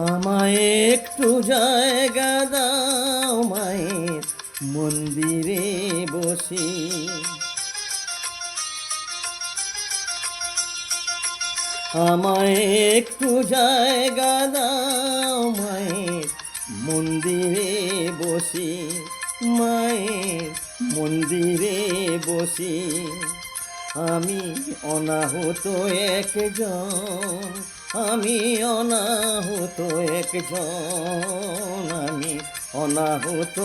আমায় একটু জায়গা দাও মায়ের মন্দিরে বসি। আমায় একটু জায়গা দাও মায়ের মন্দিরে বসি, মায়ের মন্দিরে বসি। আমি অনাহত একজন, আমি অনাহত একজন, আমি অনাহত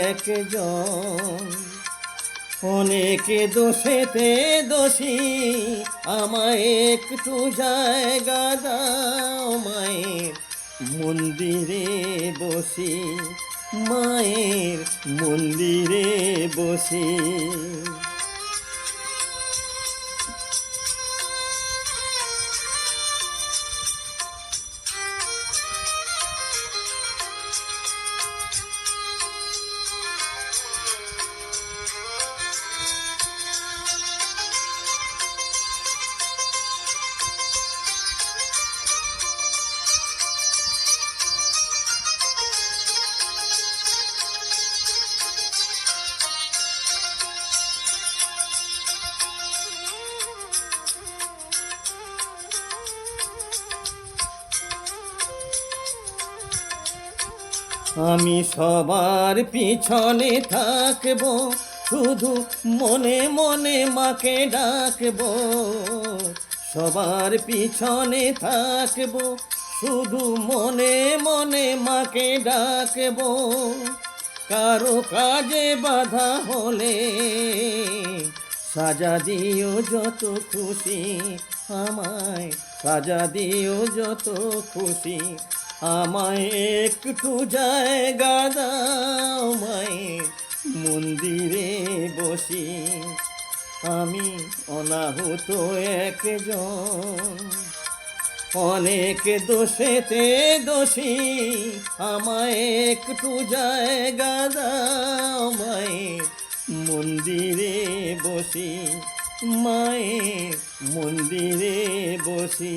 একজন। অনেকে দোষেতে দোষী, আমায় একটু জায়গা দাও মায়ের মন্দিরে বসি, মায়ের মন্দিরে বসি। আমি সবার পিছনে থাকবো, শুধু মনে মনে মাকে ডাকবো। সবার পিছনে থাকবো, শুধু মনে মনে মাকে ডাকবো। কারো কাজে বাধা হলে সাজা দিও যত খুশি, আমায় সাজা দিও যত খুশি। আমায় একটু জায়গা দাও মায়ের মন্দিরে বসি। আমি অনাহত একজন, অনেক দোষেতে দোষী, আমায় একটু জায়গা দাও মায়ের মন্দিরে বসি, মায়ের মন্দিরে বসি।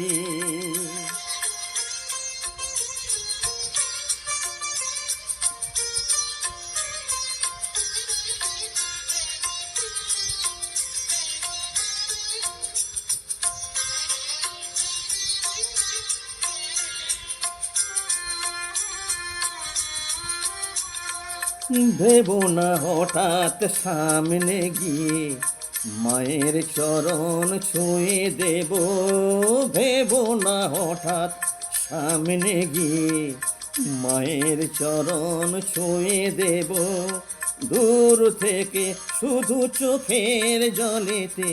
ভেবো না হঠাৎ সামনে গিয়ে মায়ের চরণ ছুঁয়ে দেব। ভেবো না হঠাৎ সামনে গিয়ে মায়ের চরণ ছুঁয়ে দেব। দূর থেকে শুধু চোখের জলেতে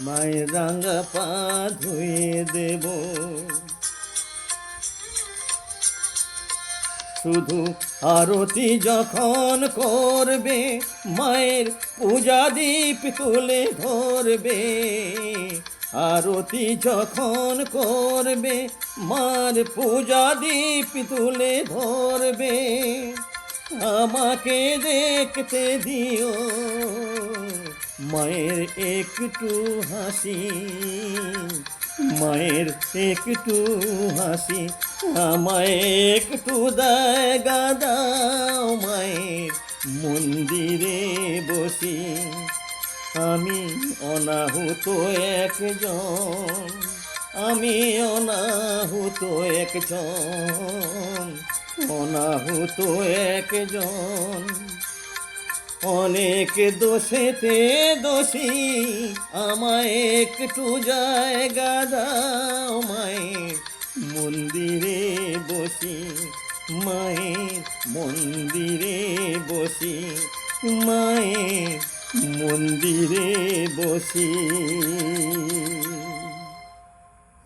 মায়ের রাঙা পা ধুয়ে দেব। শুধু আরতি যখন করবে মায়ের পূজা দীপ তুলে ধরবে। আরতি যখন করবে মার পূজা দীপ তুলে ধরবে। আমাকে দেখতে দিও মায়ের একটু হাসি, মায়ের একটু হাসি। আমায় একটু জায়গা দাও মায়ের মন্দিরে বসি। আমি অনাহুত একজন, আমি অনাহুত একজন, অনাহুত একজন। অনেক দোষেতে দোষী, আমায় একটু জায়গা দাও মায়ের মন্দিরে বসি, মায়ের মন্দিরে বসি, মায়ের মন্দিরে বসি।